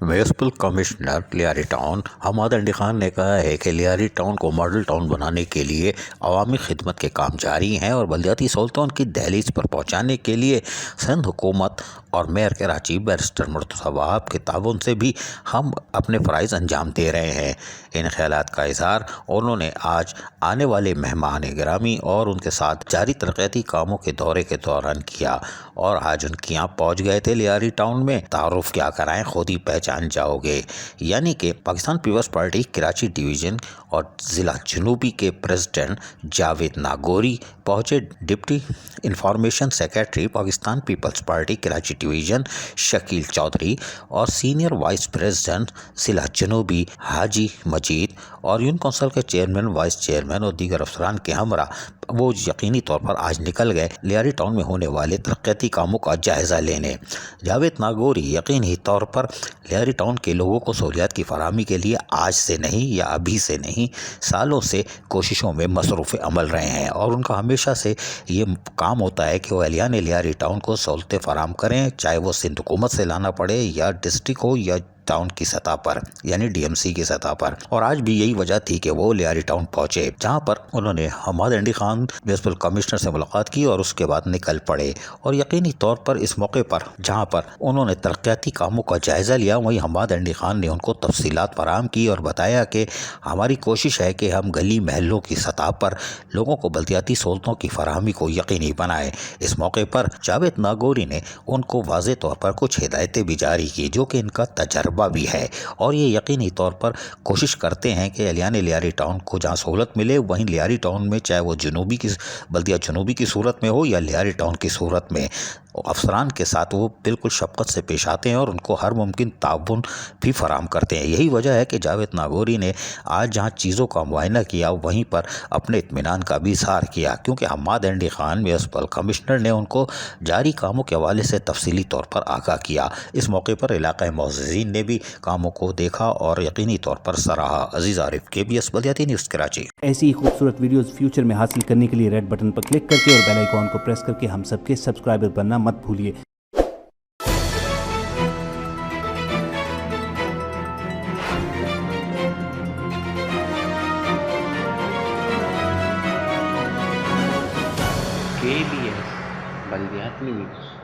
Municipal commissioner Lyari town Hammad انڈی خان نے کہا ہے کہ لیاری ٹاؤن کو ماڈل ٹاؤن بنانے کے لیے عوامی خدمت کے کام جاری ہیں اور بلدیاتی سہولتوں کی دہلیز پر پہنچانے کے لیے سندھ حکومت اور میئر کراچی بیرسٹر مرتضی وہاب کے تعاون سے بھی ہم اپنے فرائض انجام دے رہے ہیں۔ ان خیالات کا اظہار انہوں نے آج آنے والے مہمان گرامی اور ان کے ساتھ جاری ترقیاتی کاموں کے دورے کے دوران کیا، اور آج ان کے یہاں پہنچ گئے تھے لیاری ٹاؤن میں۔ تعارف کیا کرائیں، خود ہی پہچان جاؤ گے۔ یعنی کہ Pakistan Peoples Party Karachi division اور ضلع جنوبی کے پریزیڈنٹ جاوید ناگوری پہنچے، deputy information secretary Pakistan Peoples Party Karachi division Shakeel Chaudhry اور سینئر وائس پریزیڈنٹ ضلع جنوبی حاجی مجید اور یونین کونسل کے چیئرمین، وائس چیئرمین اور دیگر افسران کے ہمراہ وہ یقینی طور پر آج نکل گئے لیاری ٹاؤن میں ہونے والے ترقیاتی کاموں کا جائزہ لینے۔ جاوید ناگوری یقینی طور پر لیاری ٹاؤن کے لوگوں کو سہولیات کی فراہمی کے لیے آج سے نہیں یا ابھی سے نہیں، سالوں سے کوششوں میں مصروف عمل رہے ہیں، اور ان کا ہمیشہ سے یہ کام ہوتا ہے کہ وہ اہلیان لیاری ٹاؤن کو سہولتیں فراہم کریں، چاہے وہ سندھ حکومت سے لانا پڑے یا ڈسٹرکٹ ہو یا ٹاؤن کی سطح پر یعنی ڈی ایم سی کی سطح پر۔ اور آج بھی یہی وجہ تھی کہ وہ لیاری ٹاؤن پہنچے، جہاں پر انہوں نے حماد انڈی خان میونسپل کمشنر سے ملاقات کی اور اس کے بعد نکل پڑے۔ اور یقینی طور پر اس موقع پر جہاں پر انہوں نے ترقیاتی کاموں کا جائزہ لیا، وہیں حماد انڈی خان نے ان کو تفصیلات فراہم کی اور بتایا کہ ہماری کوشش ہے کہ ہم گلی محلوں کی سطح پر لوگوں کو بلدیاتی سہولتوں کی فراہمی کو یقینی بنائیں۔ اس موقع پر جاوید ناگوری نے ان کو واضح طور پر کچھ ہدایتیں بھی جاری کی، جو کہ ان کا تجربہ بھی ہے، اور یہ یقینی طور پر کوشش کرتے ہیں کہ اہلیان لیاری ٹاؤن کو جہاں سہولت ملے، وہیں لیاری ٹاؤن میں چاہے وہ بلدیہ جنوبی کی صورت میں ہو یا لیاری ٹاؤن کی صورت میں، افسران کے ساتھ وہ بالکل شفقت سے پیش آتے ہیں اور ان کو ہر ممکن تعاون بھی فراہم کرتے ہیں۔ یہی وجہ ہے کہ جاوید ناگوری نے آج جہاں چیزوں کا معائنہ کیا، وہیں پر اپنے اطمینان کا بھی اظہار کیا، کیونکہ حماد انڈی خان میونسپل کمشنر نے ان کو جاری کاموں کے حوالے سے تفصیلی طور پر آگاہ کیا۔ اس موقع پر علاقہ معززین نے بھی کاموں کو دیکھا اور یقینی طور پر سراہا۔ عزیز عارف، KBS بلدیاتی نیوز کراچی۔ ایسی ہی خوبصورت ویڈیوز فیوچر میں حاصل کرنے کے لیے ریڈ بٹن پر کلک کر کے اور بیل آئیکن کو پریس کر کے ہم سب کے سبسکرائبر بننا مت بھولیے۔ KBS بلدیاتی نیوز۔